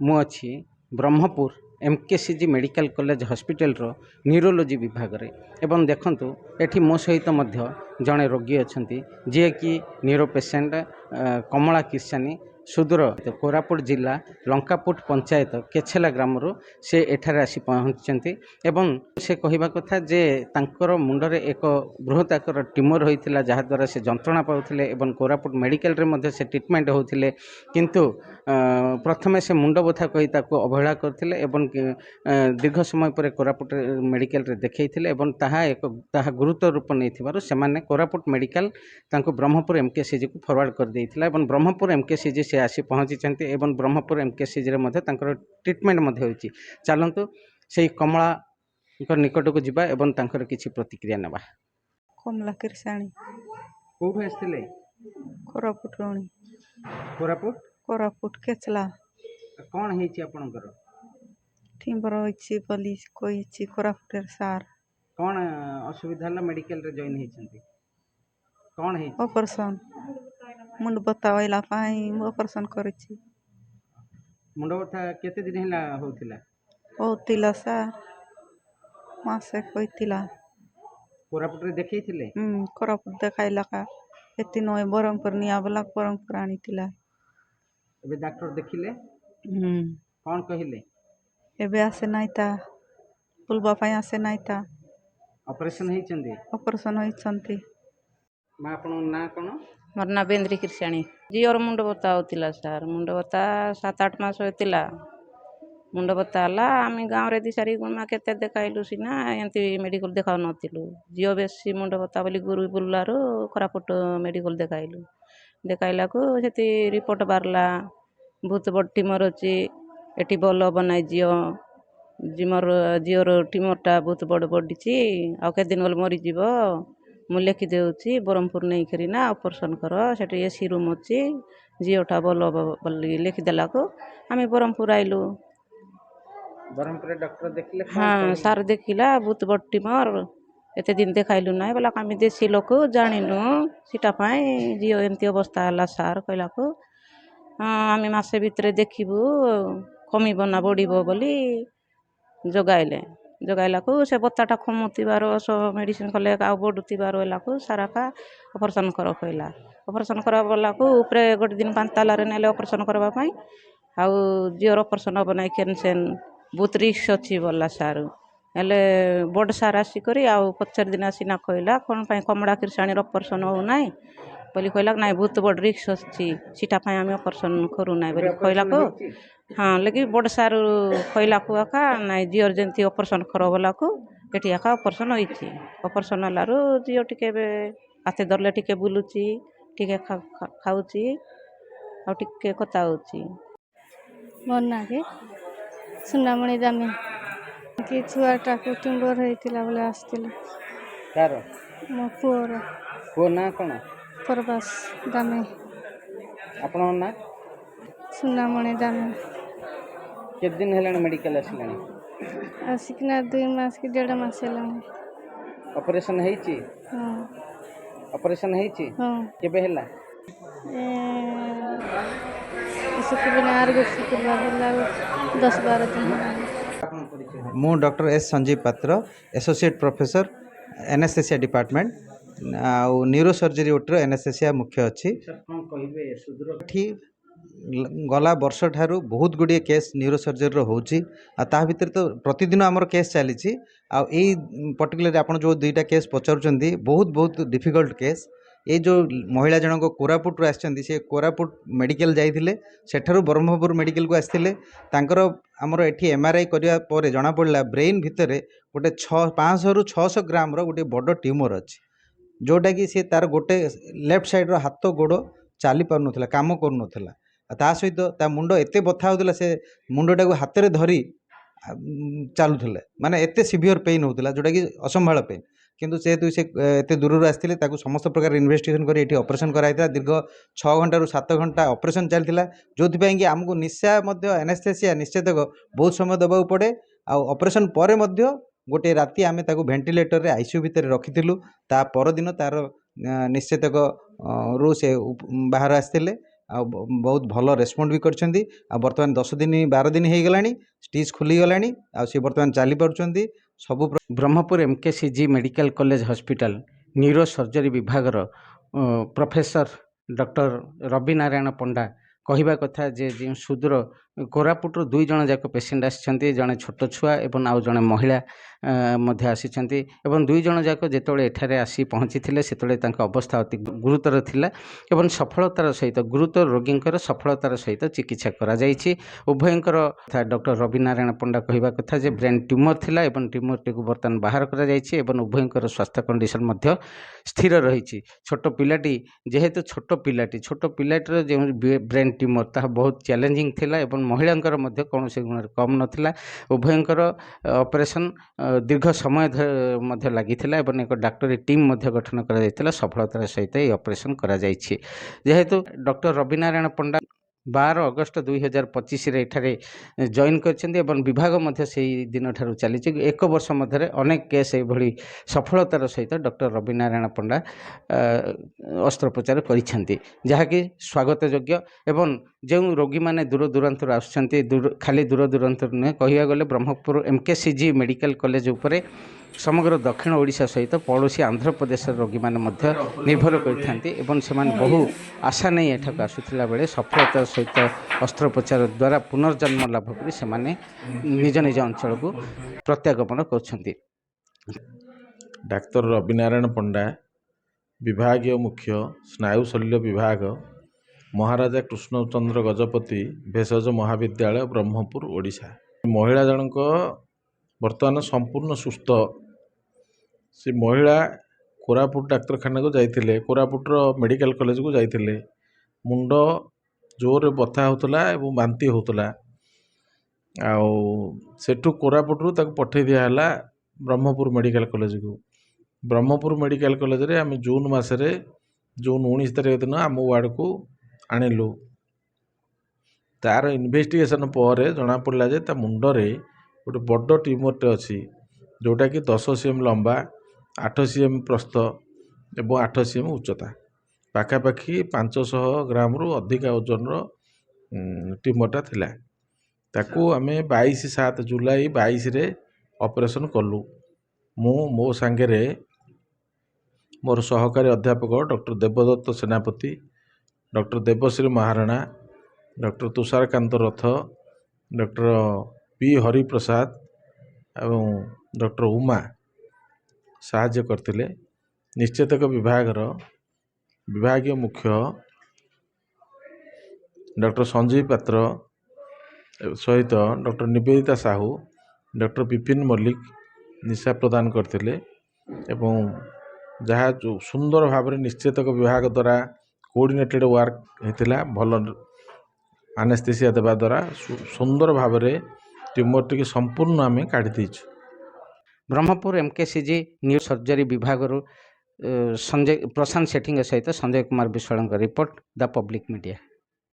मु अच्छी Berhampur MKCG medical college hospital रो न्यूरोलॉजी विभाग रे एवं देखंतु एठी मो सहित मध्य जड़े रोगी अच्छा जी कि न्यूरो पेसेंट कमला किर्सानी सुदूर कोरापुट जिला लंकापुट पंचायत केछेला ग्राम से एठारे आसी पहुँचती एवं से कहवा कथा जे तांकर मुंडरे एक बृहत आकार ट्यूमर होता जहाद्वारा से जंत्रणा पाउथिले एवं कोरापुट मेडिकल रे मध्य से ट्रीटमेंट होथिले किंतु प्रथमे से मुंड बथा कही ताको अवहेला करथिले एवं दीर्घ समय पर कोरापुट मेडिकल रे देखैथिले एवं ताहा गुरुतर रूप नहीं सेमाने कोरापुट मेडिकल तांको ब्रह्मपुर एमकेसीजी को फॉरवर्ड कर देइथिला एवं ब्रह्मपुर एमकेसीजी से आसी पहुँची एवं ब्रह्मपुर एमकेसीजी रे मध्य तांकर ट्रीटमेंट मध्य होइछि। चलंतु सेही कमला निकट को जिबा एवं तांकर किछि प्रतिक्रिया नेबा। कमला किर्साणी कोठु आस्थिले? कोरापुट रोणी कोरापुट कोरापुट केचला कौन हेछि आपनकर? टिम्बर होइछि पुलिस कहिछि कोरापुटर सार कौन असुविधा हला मेडिकल रे जॉइन हेछंती? कौन हेछि? ऑपरेशन मुंड बतावैला पाई ऑपरेशन करिछि। मुंड बथा केते दिन हला होतिला? होतिला सार मासे कहितिला। कोरापुट रे देखैथिले? कोरापुट देखाइला का एति नय बरमपुर निया बला बरमपुर आनितिला। एबे डॉक्टर देखिले? कौन कहिले? एबे आसे नाइता पुलबा पाई आसे नाइता ऑपरेशन हेछंती? ऑपरेशन होइछंती। मा आपन ना कोन? मोर ना बेंद्री किर्साणी जीवर मुंड बता होतिला सार मुंड बता 7-8 मास होतिला मुंड बता हला आम गाँव रे दिसारी गुणमा केते देखाइलु सिना एंती मेडिकल देखाउ नथिलु जियो बेसी मुंड बता बोली गुरु बुल्लारो कोरापुट मेडिकल देखाइला को सेति रिपोर्ट बारला बहुत बड़ टिमर अछि एठी बल बनाई जिमर जियोर टिमरटा बहुत बड़ बडिछि आ के दिन गल मरि जीवो मु लिखि देउछि ब्रह्मपुर नहीं करी ना ऑपरेशन कर सेठी एसी रूम अछि जियोटा बल बोली लिखि देला को आमे ब्रह्मपुर आइलु। ब्रह्मपुर डॉक्टर देखले? हाँ सार देखिला बहुत बड़ टिमर एते दिन देखाइलु ना बोला आमे देसी लोक जानिनु सीटा पाई जियो एंती अवस्था हला सार कहला को आमे मासे भितरे देखिबु कमिबो ना बडिबो बोली जगाइला को से बत्ताटा कमुतिबार मेडिसिन कले आ बडुतिबार होला को सारा का ऑपरेशन कर कहला ऑपरेशन करा बोला को ऊपरे गोटे दिन 5 ताला रे नेले ऑपरेशन करबा पाई आ जियोर ऑपरेशन हो बनाई कैंसेल बहुत रिस्क अछि बोला सार हेले बड़ सार आसी करी आ 15 दिन आसी ना कहला कोन पाई कमड़ा किर्साणी ऑपरेशन हो नाई बोली कहला नाई बहुत बड़ रिस्क अछि सीटा पाई आमे ऑपरेशन करू नाई बोली कहला को हाँ लेकिन बड़ सार कहला को आका नाई जियोर जेंती ऑपरेशन करो बोला को एठी आका ऑपरेशन होइछि ऑपरेशन हलारो जियो टिके हाथे धरले टिके बुलुछि टिके खाउछि आ टिके कथा होछि। मोर ना के सुनामणि दामे कि छुआटा को टिम्बर होइतिला बोले आस्तिला कार मो पुअर को ना कोन? परबास दामे। आपन ना? सुनामणि दामे। केत दिन हेलानी मेडिकल आसिलानी? आसिकना 2 मास कि 1.5 मास हेलानी। ऑपरेशन हेछि? हां ऑपरेशन हेछि? हां केबे हेला? शुक्रवार गो शुक्रवार हेला 10-12 दिन। मु डॉक्टर एस संजीव पात्र एसोसिएट प्रोफेसर एनेस्थेसिया डिपार्टमेंट आउ न्यूरो सर्जरी ओटर एनेस्थेसिया मुख्य अच्छी गला वर्ष ठारू बहुत गुड़िए केस न्यूरो सर्जरी होची ता भितर तो प्रतिदिन आमर केस चली पर्टिकुलर आप जो 2टा केस पचारुंट बहुत डिफिकल्ट केस ये जो महिला जनक कोरापुट आसी कोरापुट मेडिकल जाइए सेठारु ब्रह्मपुर मेडिकल को आसते आमर एटी एमआरआई करने जना पड़ा ब्रेन भितर गोटे 500 ରୁ 600 ग्राम गोटे बड़ ट्यूमर अच्छी जोटा कि सी तार गोटे लेफ्ट साइड हाथ गोड़ चली पार ना कम कर ता सहित ता मुंड एत बथा होता से मुंडटा को हाथ में धरी चलुले माने एत सीवियर पेन होता जोटा कि असंभाल पेन किंतु जेहेतु से एत दूर आसते समस्त प्रकार इन्वेस्टिगेशन कर ऑपरेशन कराई दीर्घ 6 घंटा ରୁ 7 घंटा ऑपरेशन चलता जो कि आमको निशा एनेस्थेसिया निश्चित बहुत समय देवाक पड़े आ ऑपरेशन पर गोटे राति आमे ताको वेंटिलेटर रे आईसीयू भितर रखिथिलु ता पर दिन तार निश्चित रू से बाहर आसते बहुत भल रेस्पॉन्ड भी करछंती आ वर्तमान 10 दिन 12 दिन हो गलानी स्टिच खुली गलानी आ से वर्तमान चली पारुछंती सब Brahmapur MKCG medical college hospital neuro surgery विभाग प्रोफेसर डॉक्टर रवि नारायण पंडा कहवा कथा जे जो सुदूर कोरापुटर 2 जन जाक पेसेंट आसी जड़े छोट छुआ एवं आउ जड़े महिला मध्य आसी एवं 2 जन जाक जिते एठारे आसी पहुँची से अवस्था अति गुरुतर थिला एवं सफलतार सहित गुरुतर रोगी सफलतार सहित चिकित्सा करा जायछि। उभयंकर डॉक्टर रवि नारायण पंडा कहवा कथा जे ब्रेन ट्यूमर थिला एवं ट्यूमर टी बर्तमान बाहर करा जायछि एवं उभयंकर स्वास्थ्य कंडीशन मध्य स्थिर रही। छोट पिलाटी जेहेतु छोट पिलाटीर जो ब्रेन ट्यूमर ता बहुत चैलेंजिंग थिला एवं महिलांकर मध्य कौन से गुण कम नथिला। उभयंकर ऑपरेशन दीर्घ समय मध्य लागिथिला एवं एक डाक्टरी टीम मध्य गठन करा जायतिला सफलतार सहित ये ऑपरेशन करा जायछि। जेहेतु डॉक्टर रवि नारायण पंडा 12 अगस्त 2025 एठारे जॉइन करछन्ती एवं विभाग मध्य से दिन ठारू चली 1 वर्ष मध्य अनेक केस ये सफलतार सहित डॉक्टर रवि नारायण पंडा अस्त्रोपचार करिसेंती जहाँकि स्वागत योग्य एवं जो रोगी मैंने दूर दूरांतर आसुच्चंती खाली दूर दूरांतर नुहे कहवा गले ब्रह्मपुर एमकेसीजी मेडिकल कॉलेज उपरे समग्र दक्षिण ओडिशा सहित पड़ोशी आंध्र प्रदेश रोगी मैंने निर्भर करते बहु आशा नहीं एठाक आसुला बेले सफलतार सहित अस्त्रोपचार द्वारा पुनर्जन्म लाभ कर निज निज अंचल को प्रत्यागमन कर। डाक्तर रवि नारायण पंडा विभागीय मुख्य स्नायु शल्य विभाग महाराजा कृष्णचंद्र गजपति भेषज महाविद्यालय ब्रह्मपुर ओडिशा। महिला जनक बर्तमान संपूर्ण सुस्थ से महिला कोरापुट डाक्तरखाना को जाइथिले कोरापुटर मेडिकल कॉलेज को जाइथिले मुंड जोर बथा होतला एवं बांती होतला आउ सेठू कोरापुटरू ताको पठै दिया हला ब्रह्मपुर मेडिकल कॉलेज को। ब्रह्मपुर मेडिकल कॉलेज रे आम जून मासरे जून 19 तारिख दिन आम वार्ड को आणिलु तार इन्वेस्टिगेशन पर जना पड़ा जे ता मुंडरे गोटे बड़ ट्यूमरटे अच्छी जोटा कि 10 cm लंबा 8 cm प्रस्थ एवं 8 cm उच्चता पाखापाखि 500 ग्राम रु अधिक ओजन ट्यूमरटा थिला। ताकू आमे 22/7 जुलाई 22 रे ऑपरेशन कलु। मो सांगे मोर सहकारी अध्यापक डॉक्टर देवदत्त सेनापति डॉक्टर देवश्री महाराणा डॉक्टर तुषारकांत रथ डॉक्टर पी हरिप्रसाद एवं डॉक्टर उमा साहाय्य करथिले। निश्चितक विभागीय मुख्य डॉक्टर संजीव पात्र सहित डॉक्टर निवेदिता साहू डॉक्टर विपिन मल्लिक निशा प्रदान करथिले एवं जहाँ जो सुंदर भाव में निश्चितक विभाग द्वारा कोऑर्डिनेटेड वर्क होता भल आनेस्थेसिया देवा द्वारा सुंदर भाव में ट्यूमर टी संपूर्ण आम काढ़ी देछु। ब्रह्मपुर एमकेसीजी न्यूरो सर्जरी विभाग संजय प्रशांत सेठी सहित Sanjay Kumar Vishwal report the public media.